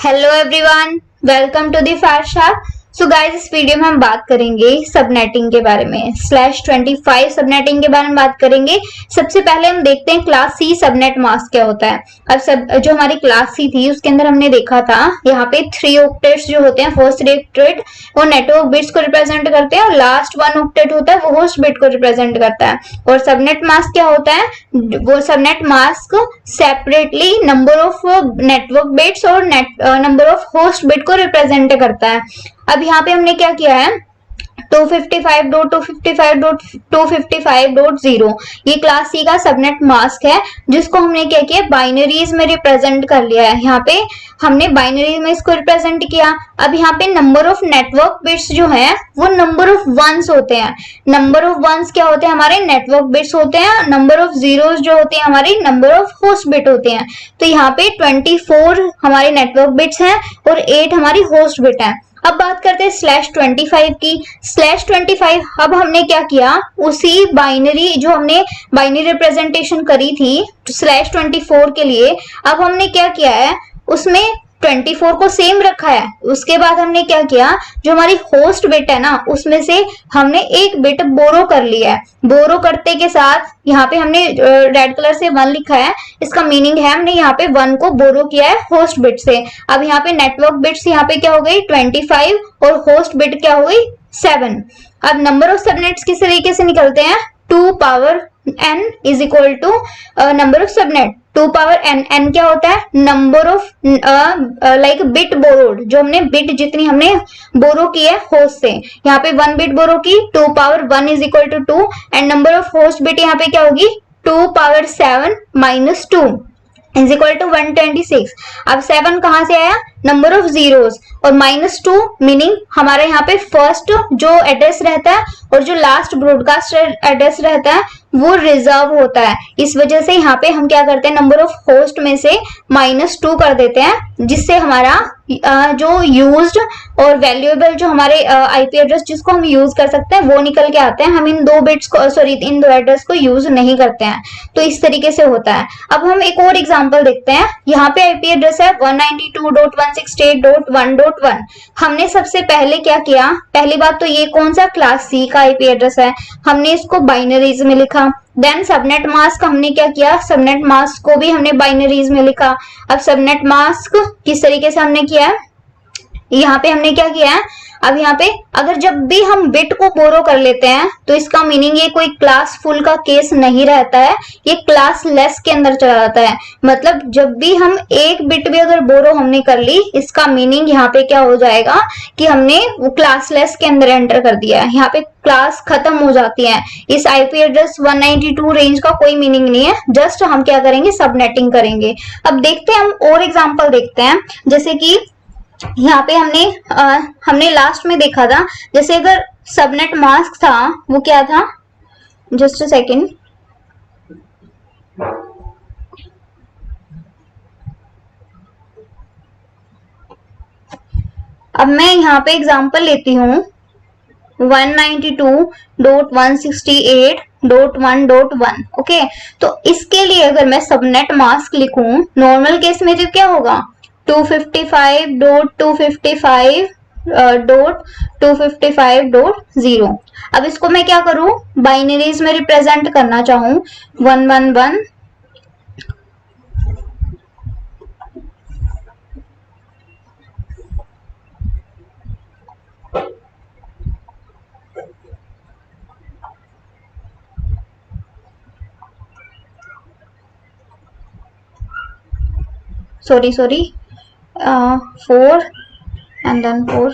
Hello everyone, welcome to the फारशा। So guys, इस video में हम बात करेंगे सबनेटिंग के बारे में, /25 सबनेटिंग के बारे में बात करेंगे। सबसे पहले हम देखते हैं क्लास सी सबनेट मास्क क्या होता है। अब सब जो हमारी क्लास सी थी उसके अंदर हमने देखा था यहाँ पे 3 ऑक्टेट्स जो होते हैं, फर्स्ट ऑक्टेट वो नेटवर्क बिट्स को रिप्रेजेंट करते हैं और लास्ट 1 ऑक्टेट होता है वो होस्ट बिट को रिप्रेजेंट करता है। और सबनेट मास्क क्या होता है, वो subnet mask separately number of network bits और नंबर ऑफ होस्ट बिट को रिप्रेजेंट करता है। अब यहाँ पे हमने क्या किया है, 255.255.255.0 ये क्लास सी का सबनेट मास्क है, जिसको हमने क्या किया, बाइनरीज में रिप्रेजेंट कर लिया है। यहाँ पे हमने बाइनरी में इसको रिप्रेजेंट किया। अब यहाँ पे नंबर ऑफ नेटवर्क बिट्स जो है वो नंबर ऑफ वंस होते हैं। नंबर ऑफ वंस क्या होते हैं, हमारे नेटवर्क बिट्स होते हैं। नंबर ऑफ जीरोस जो होते हैं हमारी नंबर ऑफ होस्ट बिट होते हैं। तो यहाँ पे 24 हमारे नेटवर्क बिट्स हैं और 8 हमारी होस्ट बिट है। अब बात करते हैं /25 की। /25 अब हमने क्या किया, उसी बाइनरी जो हमने बाइनरी रिप्रेजेंटेशन करी थी /24 के लिए, अब हमने क्या किया है, उसमें 24 को सेम रखा है। उसके बाद हमने क्या किया, जो हमारी होस्ट बिट है ना उसमें से हमने एक बिट बोरो कर लिया है। बोरो करते के साथ यहाँ पे हमने रेड कलर से 1 लिखा है, इसका मीनिंग है हमने यहाँ पे 1 को बोरो किया है होस्ट बिट से। अब यहाँ पे नेटवर्क बिट्स यहाँ पे क्या हो गई 25 और होस्ट बिट क्या हो गई 7। अब नंबर ऑफ सबनेट्स किस तरीके से निकलते हैं, 2 power n is equal to number of subnet 2 power n। n क्या होता है, number of like bit borrowed, जो हमने बिट जितनी हमने बोरो की है होस्ट से। यहाँ पे 1 बिट बोरो की, 2 power 1 is equal to 2 and number of host bit यहाँ पे क्या होगी 2 power 7 minus 2 is equal to 126। अब 7 कहां से आया, नंबर ऑफ जीरोस, और -2 मीनिंग हमारा यहाँ पे फर्स्ट जो एड्रेस रहता है और जो लास्ट ब्रॉडकास्ट एड्रेस रहता है वो रिजर्व होता है। इस वजह से यहाँ पे हम क्या करते हैं, नंबर ऑफ होस्ट में से -2 कर देते हैं, जिससे हमारा जो यूज्ड और वैल्यूएबल जो हमारे आईपी एड्रेस जिसको हम यूज कर सकते हैं वो निकल के आते हैं। हम इन 2 बिट्स को इन 2 एड्रेस को यूज नहीं करते हैं। तो इस तरीके से होता है। अब हम एक और एग्जांपल देखते हैं। यहाँ पे आईपी एड्रेस है 192.168.1.1। हमने सबसे पहले क्या किया, पहली बात तो ये कौन सा क्लास सी का आईपी एड्रेस है, हमने इसको बाइनरीज में लिखा। देन सबनेट मास्क हमने क्या किया, सबनेट मास्क को भी हमने बाइनरीज में लिखा। अब सबनेट मास्क किस तरीके से हमने किया है, यहाँ पे हमने क्या किया है, अब यहाँ पे अगर जब भी हम बिट को बोरो कर लेते हैं तो इसका मीनिंग ये कोई क्लास फुल का केस नहीं रहता है, ये क्लास लेस के अंदर चला जाता है। मतलब जब भी हम एक बिट भी अगर बोरो हमने कर ली, इसका मीनिंग यहाँ पे क्या हो जाएगा कि हमने वो क्लास लेस के अंदर एंटर कर दिया है। यहाँ पे क्लास खत्म हो जाती है। इस आईपी एड्रेस 192 रेंज का कोई मीनिंग नहीं है, जस्ट हम क्या करेंगे, सबनेटिंग करेंगे। अब देखते हैं, हम और एग्जाम्पल देखते हैं। जैसे कि यहाँ पे हमने लास्ट में देखा था, जैसे अगर सबनेट मास्क था वो क्या था, जस्ट अ सेकेंड, अब मैं यहाँ पे एग्जांपल लेती हूँ 192.168.1.1। ओके, तो इसके लिए अगर मैं सबनेट मास्क लिखूं नॉर्मल केस में तो क्या होगा, 255.255.255.0। अब इसको मैं क्या करूं, बाइनरीज में रिप्रेजेंट करना चाहूं 111 सॉरी 4 एंड देन 4,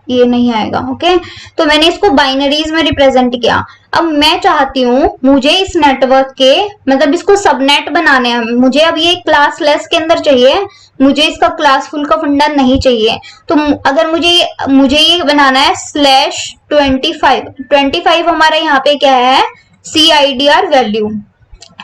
ये नहीं आएगा। ओके, तो मैंने इसको बाइनरीज में रिप्रेजेंट किया। अब मैं चाहती हूँ मुझे इस नेटवर्क के मतलब इसको सबनेट बनाने हैं, मुझे अब ये क्लास लेस के अंदर चाहिए, मुझे इसका क्लास फुल का फंडा नहीं चाहिए। तो अगर मुझे ये बनाना है /25 हमारा यहाँ पे क्या है, CIDR वैल्यू।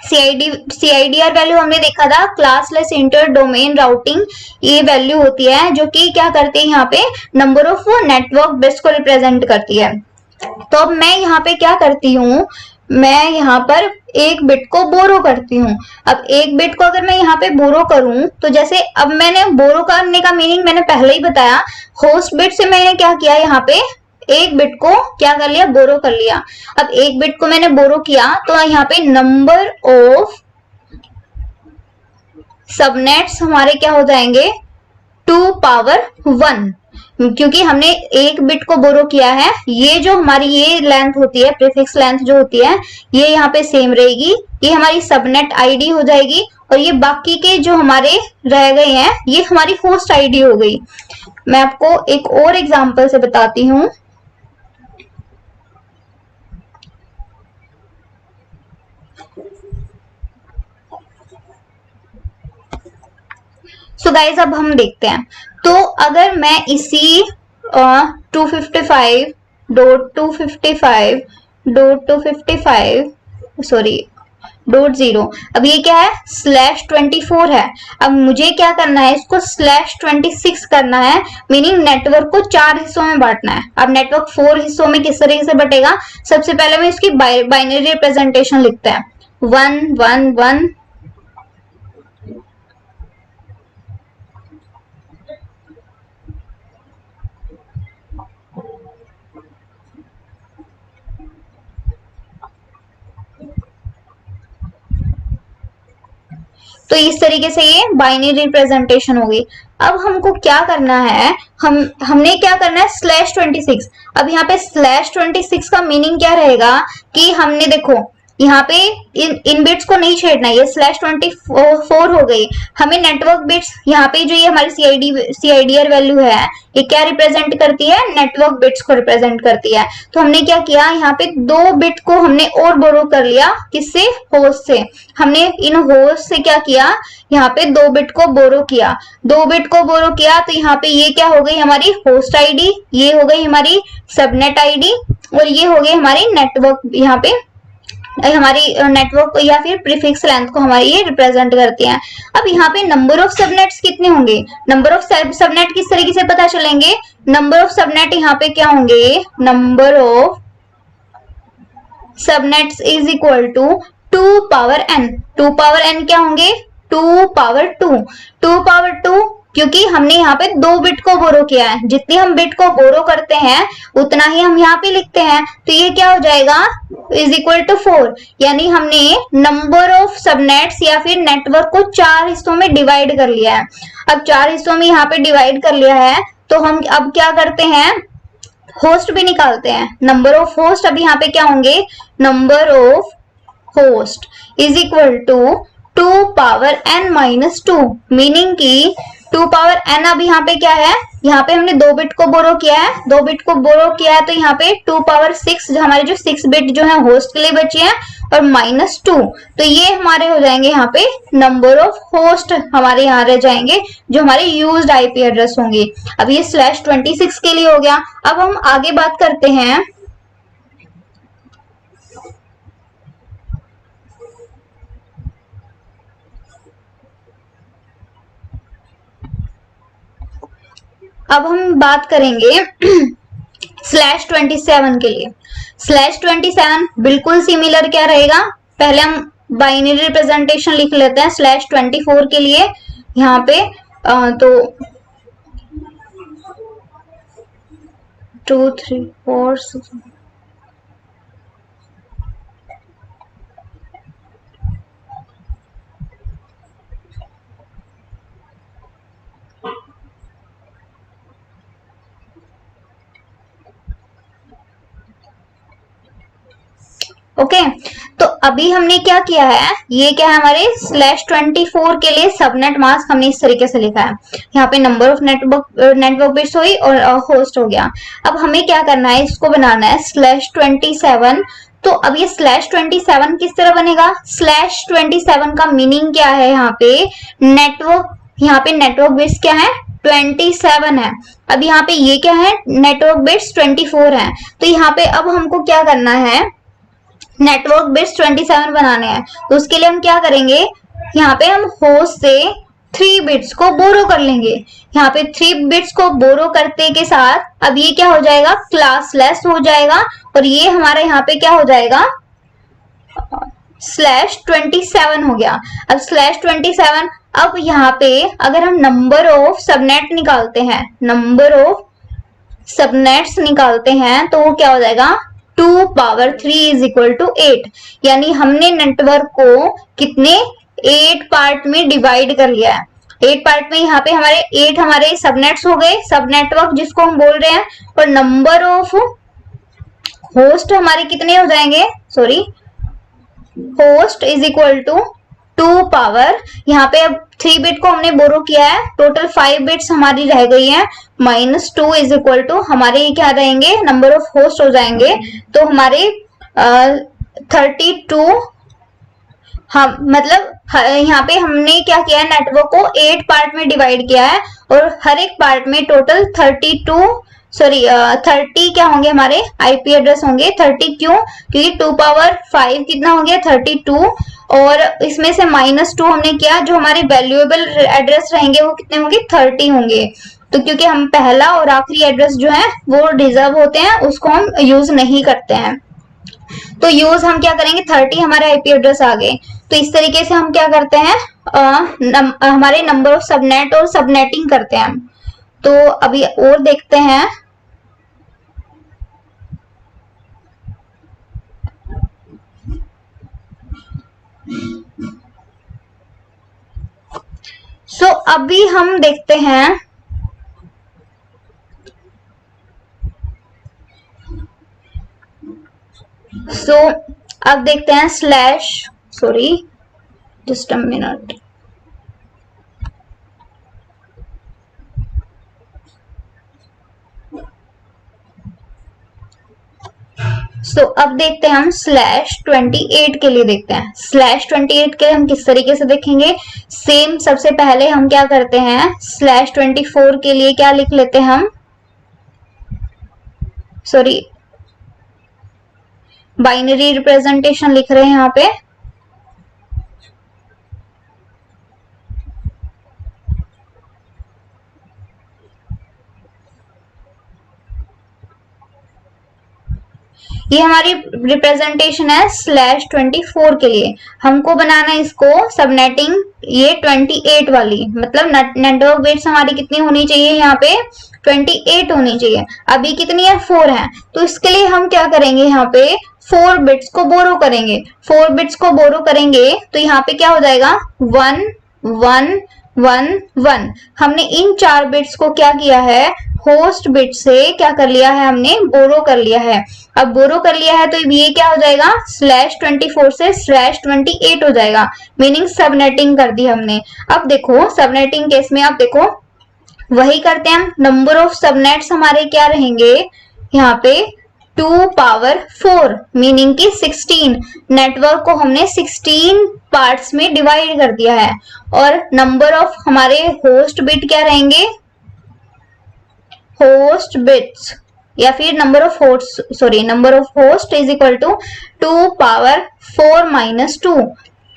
CIDR वैल्यू हमने देखा था क्लासलेस इंटर डोमेन राउटिंग, ये वैल्यू होती है जो कि क्या करती है, यहाँ पे नंबर ऑफ नेटवर्क बिट्स को रिप्रेजेंट करती है। तो अब मैं यहाँ पे क्या करती हूँ, मैं यहाँ पर एक बिट को बोरो करती हूँ। अब एक बिट को अगर मैं यहाँ पे बोरो करूं तो जैसे अब मैंने बोरो करने का मीनिंग मैंने पहले ही बताया, होस्ट बिट से मैंने क्या किया, यहाँ पे एक बिट को क्या कर लिया, बोरो कर लिया। अब एक बिट को मैंने बोरो किया तो यहाँ पे नंबर ऑफ सबनेट्स हमारे क्या हो जाएंगे, 2 पावर 1, क्योंकि हमने एक बिट को बोरो किया है। ये जो हमारी ये लेंथ होती है, प्रीफिक्स लेंथ जो होती है, ये यहाँ पे सेम रहेगी, ये हमारी सबनेट आईडी हो जाएगी, और ये बाकी के जो हमारे रह गए हैं ये हमारी होस्ट आईडी हो गई। मैं आपको एक और एग्जांपल से बताती हूँ। सो गाइज अब हम देखते हैं। तो अगर मैं इसी 255.255.255 सॉरी .0, अब ये क्या है, /24 है। अब मुझे क्या करना है, इसको /26 करना है, मीनिंग नेटवर्क को 4 हिस्सों में बांटना है। अब नेटवर्क 4 हिस्सों में किस तरीके से बटेगा, सबसे पहले मैं इसकी बाइनरी रिप्रेजेंटेशन लिखते हैं, 1 1 1 तो इस तरीके से ये बाइनरी रिप्रेजेंटेशन होगी। अब हमको क्या करना है, हमने क्या करना है, /26। अब यहाँ पे /26 का मीनिंग क्या रहेगा कि हमने देखो यहाँ पे इन बिट्स को नहीं छेड़ना, ये /24 हो गई। हमें नेटवर्क बिट्स यहाँ पे जो ये हमारी सीआईडीआर वैल्यू है, ये क्या रिप्रेजेंट करती है, नेटवर्क बिट्स को रिप्रेजेंट करती है। तो हमने क्या किया, यहाँ पे 2 बिट को हमने और बोरो कर लिया, किससे, होस्ट से। हमने इन होस्ट से क्या किया, यहाँ पे 2 बिट को बोरो किया, 2 बिट को बोरो किया, तो यहाँ पे ये क्या हो गई हमारी होस्ट आईडी, ये हो गई हमारी सबनेट आईडी, और ये हो गई हमारी नेटवर्क, यहाँ पे हमारी नेटवर्क या फिर प्रीफिक्स लेंथ को हमारी ये रिप्रेजेंट करती हैं। अब यहाँ पे नंबर ऑफ सबनेट्स कितने होंगे, नंबर ऑफ सबनेट किस तरीके से पता चलेंगे, नंबर ऑफ सबनेट यहाँ पे क्या होंगे, number of subnets is equal to 2 power n। 2 power n क्या होंगे, 2 पावर 2। 2 पावर 2 क्योंकि हमने यहाँ पे 2 बिट को बोरो किया है, जितनी हम बिट को बोरो करते हैं उतना ही हम यहाँ पे लिखते हैं, तो ये क्या हो जाएगा, इज इक्वल टू 4। यानी हमने नंबर ऑफ सबनेट्स या फिर नेटवर्क को 4 हिस्सों में डिवाइड कर लिया है। अब 4 हिस्सों में यहाँ पे डिवाइड कर लिया है, तो हम अब क्या करते हैं, होस्ट भी निकालते हैं। नंबर ऑफ होस्ट अब यहाँ पे क्या होंगे, number of host is equal to 2 power n minus 2, meaning की 2 पावर n अब यहाँ पे क्या है, यहाँ पे हमने 2 बिट को बोरो किया है, 2 बिट को बोरो किया है, तो यहाँ पे 2 पावर 6 जो हमारे जो 6 बिट जो है होस्ट के लिए बची है, और -2, तो ये हमारे हो जाएंगे यहाँ पे नंबर ऑफ होस्ट हमारे यहाँ रह जाएंगे जो हमारे यूज्ड आईपी एड्रेस होंगे। अब ये /26 के लिए हो गया। अब हम आगे बात करते हैं अब हम बात करेंगे /27 के लिए। /27 बिल्कुल सिमिलर क्या रहेगा, पहले हम बाइनरी रिप्रेजेंटेशन लिख लेते हैं /24 के लिए। यहाँ पे तो 2 3 4 6 ओके तो अभी हमने क्या किया है, ये क्या है हमारे /24 के लिए सबनेट मास्क हमने इस तरीके से लिखा है। यहाँ पे नंबर ऑफ नेटवर्क बिट्स हुई और होस्ट हो गया। अब हमें क्या करना है, इसको बनाना है /27। तो अब ये /27 किस तरह बनेगा, /27 का मीनिंग क्या है, यहाँ पे नेटवर्क, यहाँ पे नेटवर्क बिट्स क्या है, 27 है। अब यहाँ पे ये क्या है, नेटवर्क बिट्स 24 है। तो यहाँ पे अब हमको क्या करना है, नेटवर्क बिट्स 27 बनाने हैं। तो उसके लिए हम क्या करेंगे, यहाँ पे हम होस्ट से 3 बिट्स को बोरो कर लेंगे। यहाँ पे 3 बिट्स को बोरो करते के साथ अब ये क्या हो जाएगा, क्लासलेस हो जाएगा, और ये हमारा यहाँ पे क्या हो जाएगा, /27 हो गया। अब /27, अब यहाँ पे अगर हम नंबर ऑफ सबनेट निकालते हैं, नंबर ऑफ सबनेट्स निकालते हैं, तो वो क्या हो जाएगा 2 पावर 3 इज इक्वल टू 8। यानी हमने नेटवर्क को कितने 8 पार्ट में डिवाइड कर लिया है। 8 पार्ट में यहाँ पे हमारे 8 हमारे सबनेट्स हो गए, सब नेटवर्क जिसको हम बोल रहे हैं, और नंबर ऑफ होस्ट हमारे कितने हो जाएंगे, sorry, host is equal to 2 power, यहाँ पे अब 3 बिट को हमने बोरो किया है, टोटल 5 बिट्स हमारी रह गई है, -2 इज इक्वल टू हमारे ये क्या रहेंगे, नंबर ऑफ होस्ट हो जाएंगे। तो हमारे 32, हम मतलब यहाँ पे हमने क्या किया है, नेटवर्क को 8 पार्ट में डिवाइड किया है, और हर एक पार्ट में टोटल 30 क्या होंगे हमारे आईपी एड्रेस होंगे 30। क्यों, क्योंकि 2 पावर 5 कितना हो गया 32, और इसमें से -2 हमने किया, जो हमारे वैल्यूएबल एड्रेस रहेंगे वो कितने होंगे 30 होंगे। तो क्योंकि हम पहला और आखिरी एड्रेस जो है वो रिजर्व होते हैं, उसको हम यूज नहीं करते हैं, तो यूज हम क्या करेंगे 30 हमारे आईपी एड्रेस आ गए। तो इस तरीके से हम क्या करते हैं, हमारे नंबर ऑफ सबनेट और सबनेटिंग करते हैं। तो अभी और देखते हैं, अभी हम देखते हैं अब देखते हैं सॉरी जस्ट अ मिनट। अब देखते हैं हम /28 के लिए देखते हैं। /28 के हम किस तरीके से देखेंगे, सेम सबसे पहले हम क्या करते हैं, /24 के लिए क्या लिख लेते हैं हम, सॉरी बाइनरी रिप्रेजेंटेशन लिख रहे हैं यहाँ पे। ये हमारी रिप्रेजेंटेशन है /24 के लिए। हमको बनाना है इसको सबनेटिंग ये 28 वाली, मतलब नेटवर्क बिट्स हमारी कितनी होनी चाहिए, यहाँ पे 28 होनी चाहिए। अभी कितनी है 4 है, तो इसके लिए हम क्या करेंगे, यहाँ पे 4 बिट्स को बोरो करेंगे। 4 बिट्स को बोरो करेंगे तो यहाँ पे क्या हो जाएगा 1 1 1 1। हमने इन 4 बिट्स को क्या किया है, होस्ट बिट से क्या कर लिया है, हमने बोरो कर लिया है। अब बोरो कर लिया है तो ये क्या हो जाएगा /24 से /28 हो जाएगा, मीनिंग सबनेटिंग कर दी हमने। अब देखो सबनेटिंग केस में, अब देखो वही करते हैं हम, नंबर ऑफ सबनेट्स हमारे क्या रहेंगे यहाँ पे 2 पावर 4 मीनिंग की 16। नेटवर्क को हमने 16 पार्ट्स में डिवाइड कर दिया है, और नंबर ऑफ हमारे होस्ट बिट क्या रहेंगे, होस्ट बिट्स या फिर number of host is equal to 2 power 4 - 2।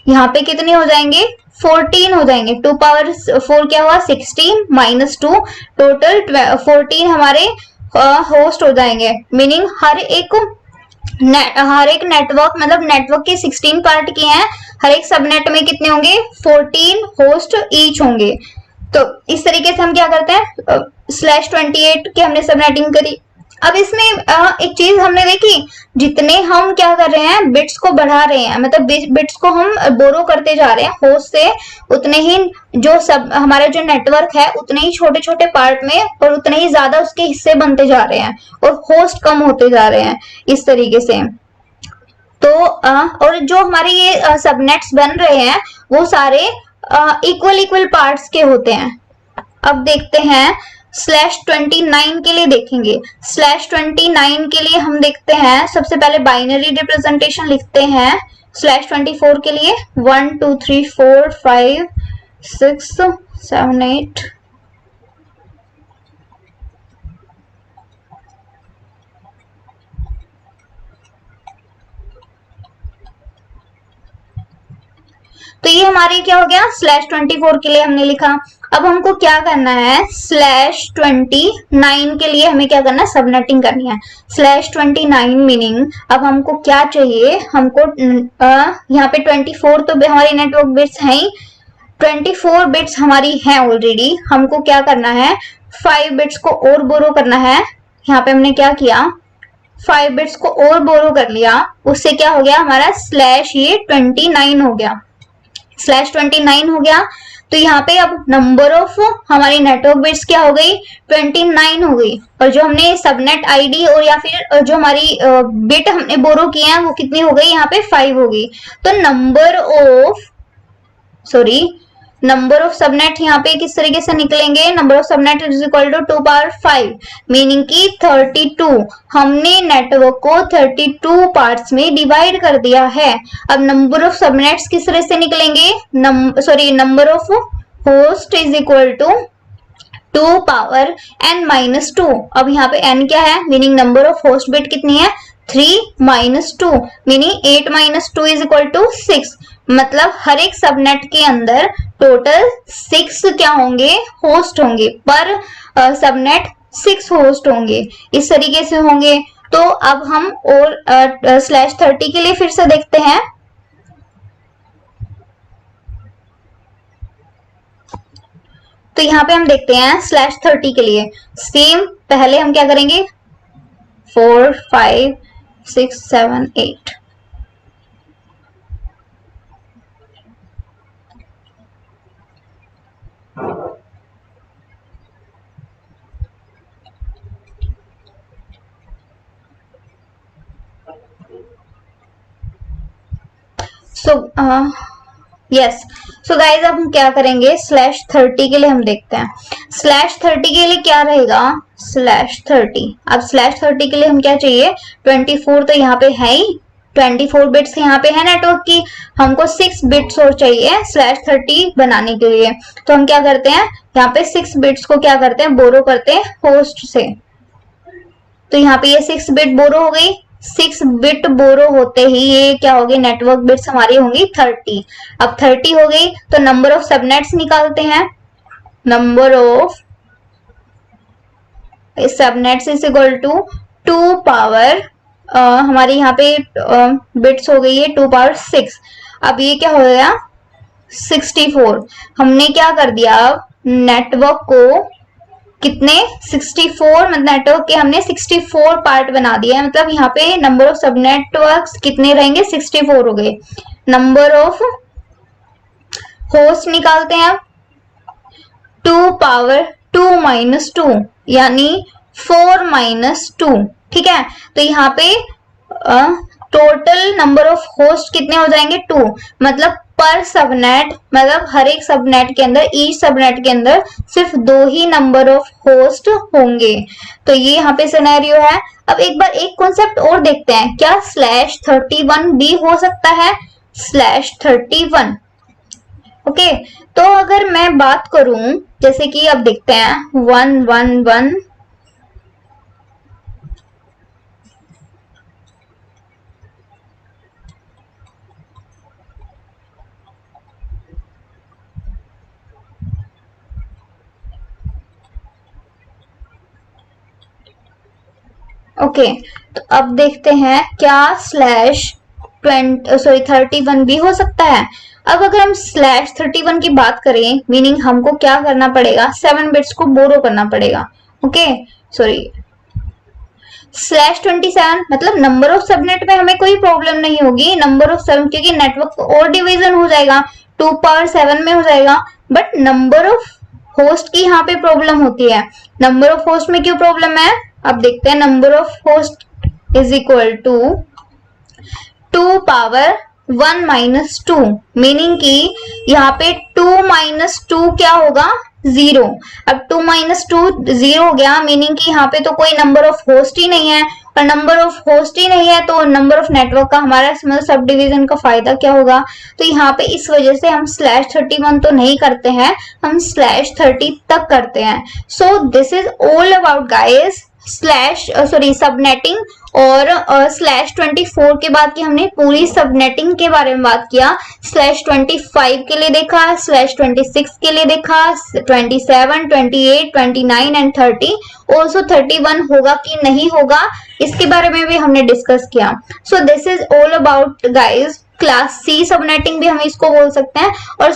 यहाँ पे कितने हो जाएंगे 14 हो जाएंगे। 2 पावर 4 क्या हुआ 16 -2, टोटल 14 हमारे होस्ट हो जाएंगे। मीनिंग हर एक नेटवर्क, मतलब नेटवर्क के 16 पार्ट किए हैं, हर एक सबनेट में कितने होंगे 14 होस्ट ईच होंगे। तो इस तरीके से हम क्या करते हैं, /28 की हमने सबनेटिंग करी। अब इसमें एक चीज हमने देखी, जितने हम क्या कर रहे हैं बिट्स को बढ़ा रहे हैं, मतलब बिट्स को हम बोरो करते जा रहे हैं होस्ट से, उतने ही जो सब हमारा जो नेटवर्क है उतने ही छोटे छोटे पार्ट में और उतने ही ज्यादा उसके हिस्से बनते जा रहे हैं, और होस्ट कम होते जा रहे हैं इस तरीके से। तो और जो हमारे ये सबनेट्स बन रहे हैं वो सारे इक्वल पार्ट्स के होते हैं। अब देखते हैं /29 के लिए देखेंगे। /29 के लिए हम देखते हैं, सबसे पहले बाइनरी रिप्रेजेंटेशन लिखते हैं /24 के लिए 1 2 3 4 5 6 7 8। तो ये हमारे क्या हो गया, /24 के लिए हमने लिखा। अब हमको क्या करना है, /29 के लिए हमें क्या करना है, सबनेटिंग करनी है। /29 मीनिंग अब हमको क्या चाहिए, हमको यहाँ पे 24 तो हमारी नेटवर्क बिट्स हैं ही, 24 बिट्स हमारी हैं ऑलरेडी। हमको क्या करना है, 5 बिट्स को और बोरो करना है। यहाँ पे हमने क्या किया, 5 बिट्स को और बोरो कर लिया, उससे क्या हो गया हमारा /29 हो गया, /29 हो गया। तो यहाँ पे अब नंबर ऑफ हमारी नेटवर्क बिट्स क्या हो गई, 29 हो गई। और जो हमने सबनेट आईडी और या फिर जो हमारी बिट हमने बोरो किए हैं वो कितनी हो गई, यहाँ पे 5 हो गई। तो नंबर ऑफ सबनेट यहाँ पे किस तरीके से निकलेंगे, number of subnet is equal to 2^5 meaning की 32। हमने नेटवर्क को 32 पार्ट्स में डिवाइड कर दिया है। अब नंबर ऑफ सबनेट्स किस तरह से निकलेंगे, number of host is equal to 2^n-2। अब यहाँ पे n क्या है, meaning number of host bit कितनी है, 3-2 मीनिंग 8-2 इज इक्वल टू 6। मतलब हर एक सबनेट के अंदर टोटल 6 क्या होंगे, होस्ट होंगे, पर सबनेट 6 होस्ट होंगे, इस तरीके से होंगे। तो अब हम और /30 के लिए फिर से देखते हैं। तो यहाँ पे हम देखते हैं /30 के लिए सेम, पहले हम क्या करेंगे, 4, 5, 6, 7, 8। सो गाइज अब हम क्या करेंगे, /30 के लिए हम देखते हैं। /30 के लिए क्या रहेगा, /30 अब /30 के लिए हम क्या चाहिए, 24 तो यहाँ पे है ही, 24 बिट्स यहाँ पे है नेटवर्क की, हमको 6 बिट्स और चाहिए /30 बनाने के लिए। तो हम क्या करते हैं, यहाँ पे 6 बिट्स को क्या करते हैं, बोरो करते हैं होस्ट से। तो यहाँ पे ये 6 बिट बोरो हो गई, 6 बिट बोरो होते ही ये क्या होगी, नेटवर्क बिट्स हमारी होंगी 30। अब 30 हो गई तो नंबर ऑफ सबनेट्स निकालते हैं। Number of subnets is equal to 2 power हमारी यहाँ पे बिट्स हो गई है 2^6। अब ये क्या हो गया 64। हमने क्या कर दिया, नेटवर्क को कितने 64 मतलब नेटवर्क के हमने 64 पार्ट बना दिया है। मतलब यहाँ पे नंबर ऑफ सब नेटवर्क कितने रहेंगे, 64 हो गए। नंबर ऑफ होस्ट निकालते हैं, 2^2 यानी 4-2। ठीक है, तो यहाँ पे टोटल नंबर ऑफ होस्ट कितने हो जाएंगे 2। मतलब पर सबनेट, मतलब हर एक सबनेट के अंदर, ईच सबनेट के अंदर सिर्फ 2 ही नंबर ऑफ होस्ट होंगे। तो ये यहाँ पे सिनेरियो है। अब एक बार एक कॉन्सेप्ट और देखते हैं, क्या /31 भी हो सकता है, /31। ओके, तो अगर मैं बात करूं जैसे कि अब देखते हैं 111 ओके, तो अब देखते हैं क्या /31 भी हो सकता है। अब अगर हम /31 की बात करें, मीनिंग हमको क्या करना पड़ेगा, 7 बिट्स को बोरो करना पड़ेगा। ओके, /27 मतलब नंबर ऑफ सबनेट में हमें कोई प्रॉब्लम नहीं होगी, नंबर ऑफ सब, क्योंकि नेटवर्क और डिवीजन हो जाएगा, 2^7 में हो जाएगा। बट नंबर ऑफ होस्ट की यहाँ पे प्रॉब्लम होती है। नंबर ऑफ होस्ट में क्यों प्रॉब्लम है, अब देखते हैं। Number of host is equal to 2^1-2 meaning की यहाँ पे 2-2 क्या होगा, 0। अब 2-2 0 हो गया, मीनिंग कि यहाँ पे तो कोई नंबर ऑफ होस्ट ही नहीं है, और नंबर ऑफ होस्ट ही नहीं है तो नंबर ऑफ नेटवर्क का हमारा मतलब सब डिवीजन का फायदा क्या होगा। तो यहाँ पे इस वजह से हम /31 तो नहीं करते हैं, हम /30 तक करते हैं। सो this is all about guys subnetting और /24 के बाद की हमने पूरी सबनेटिंग के बारे में बात किया। /25 के लिए देखा, /26 के लिए देखा, 27, 28, 29 एंड 30, ऑल्सो 31 होगा कि नहीं होगा इसके बारे में भी हमने डिस्कस किया। So this is all about guys class C subnetting भी हम इसको बोल सकते हैं। और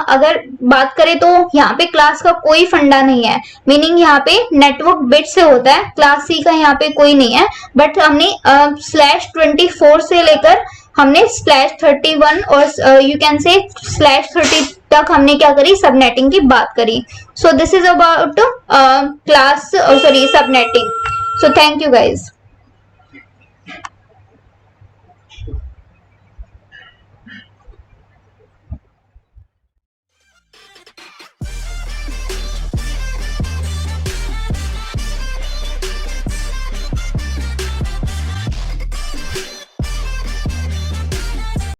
अगर बात करें तो यहाँ पे क्लास का कोई फंडा नहीं है, मीनिंग यहाँ पे नेटवर्क बिट से होता है, क्लास सी का यहाँ पे कोई नहीं है। बट हमने /24 से लेकर हमने /31 और यू कैन से /30 तक हमने क्या करी, सबनेटिंग की बात करी। सो this is about class subnetting. So thank you guys.